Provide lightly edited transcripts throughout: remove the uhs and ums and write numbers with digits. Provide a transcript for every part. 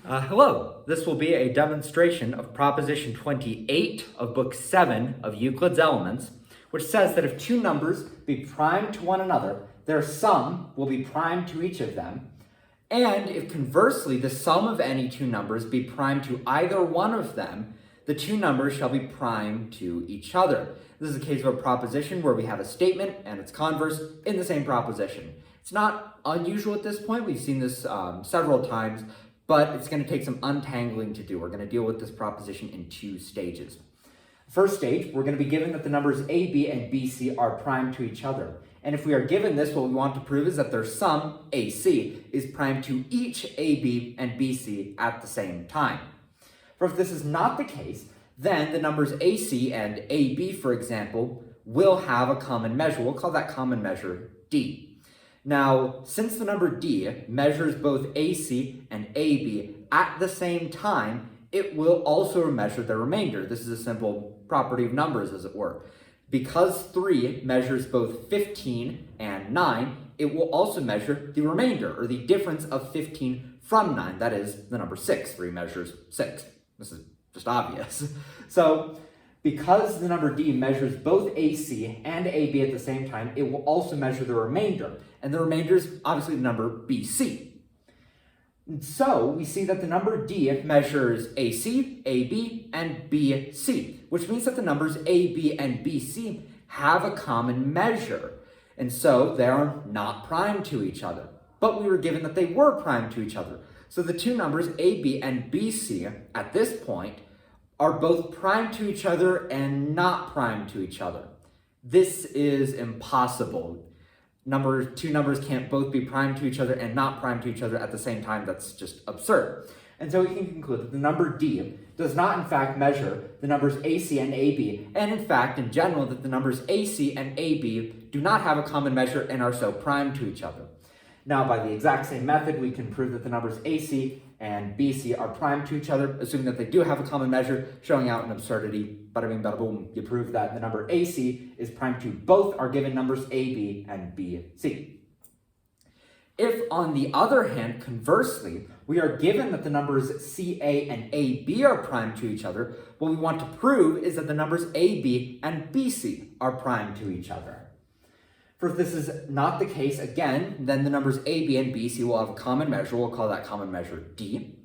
Hello, this will be a demonstration of Proposition 28 of Book 7 of Euclid's Elements, which says that if two numbers be prime to one another, their sum will be prime to each of them, and if conversely the sum of any two numbers be prime to either one of them, the two numbers shall be prime to each other. This is a case of a proposition where we have a statement and its converse in the same proposition. It's not unusual at this point. We've seen this several times, but it's going to take some untangling to do. We're going to deal with this proposition in two stages. First stage, we're going to be given that the numbers a, b, and bc are prime to each other. And if we are given this, what we want to prove is that their sum, ac, is prime to each ab and bc at the same time. For if this is not the case, then the numbers ac and ab, for example, will have a common measure. We'll call that common measure d. Now, since the number d measures both ac and ab at the same time, it will also measure the remainder. This is a simple property of numbers, as it were. Because 3 measures both 15 and 9, it will also measure the remainder, or the difference of 15 from 9. That is the number 6. 3 measures 6. This is just obvious. So, because the number d measures both ac and ab at the same time, it will also measure the remainder. And the remainder is obviously the number bc. And so we see that the number d measures ac, ab, and bc, which means that the numbers ab and bc have a common measure. And so they are not prime to each other. But we were given that they were prime to each other. So the two numbers ab and bc at this point are both prime to each other and not prime to each other. This is impossible. Two numbers can't both be prime to each other and not prime to each other at the same time. That's just absurd. And so we can conclude that the number d does not in fact measure the numbers ac and ab, and in fact, in general, that the numbers ac and ab do not have a common measure and are so prime to each other. Now, by the exact same method, we can prove that the numbers ac and bc are prime to each other, assuming that they do have a common measure, showing out an absurdity. Bada bing, bada boom. You prove that the number ac is prime to both our given numbers ab and bc. If, on the other hand, conversely, we are given that the numbers ca and ab are prime to each other, what we want to prove is that the numbers ab and bc are prime to each other. For if this is not the case, again, then the numbers ab and bc will have a common measure. We'll call that common measure d.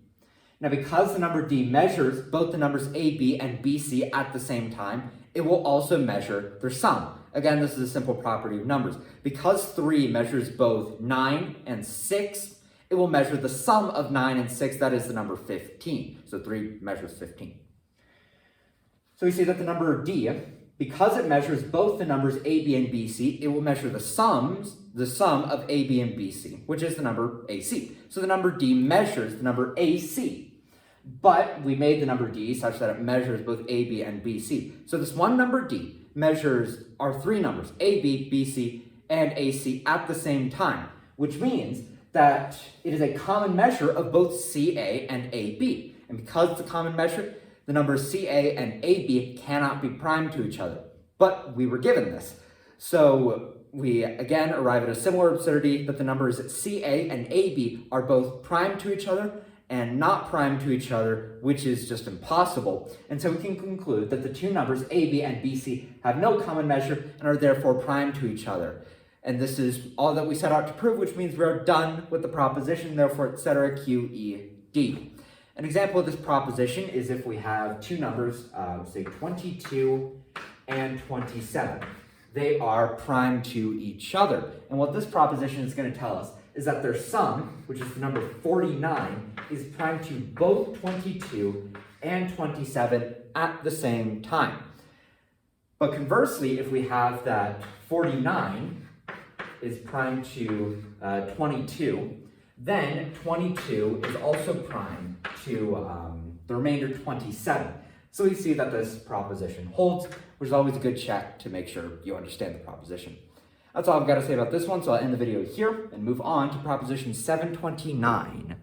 Now, because the number d measures both the numbers ab and bc at the same time, it will also measure their sum. Again, this is a simple property of numbers. Because 3 measures both 9 and 6, it will measure the sum of 9 and 6, that is the number 15. So 3 measures 15. So we see that the number d, because it measures both the numbers ab and bc, it will measure the sum of ab and bc, which is the number ac. So the number d measures the number ac. But we made the number d such that it measures both ab and bc. So this one number d measures our three numbers, ab, bc, and ac at the same time, which means that it is a common measure of both ca and ab. And because it's a common measure, the numbers ca and ab cannot be prime to each other. But we were given this. So we again arrive at a similar absurdity that the numbers ca and ab are both prime to each other and not prime to each other, which is just impossible. And so we can conclude that the two numbers ab and bc have no common measure and are therefore prime to each other. And this is all that we set out to prove, which means we are done with the proposition, therefore, etc. q, e, d. An example of this proposition is if we have two numbers, say 22 and 27. They are prime to each other. And what this proposition is going to tell us is that their sum, which is the number 49, is prime to both 22 and 27 at the same time. But conversely, if we have that 49 is prime to 22, then 22 is also prime to the remainder 27. So we see that this proposition holds, which is always a good check to make sure you understand the proposition. That's all I've got to say about this one, so I'll end the video here and move on to proposition 729.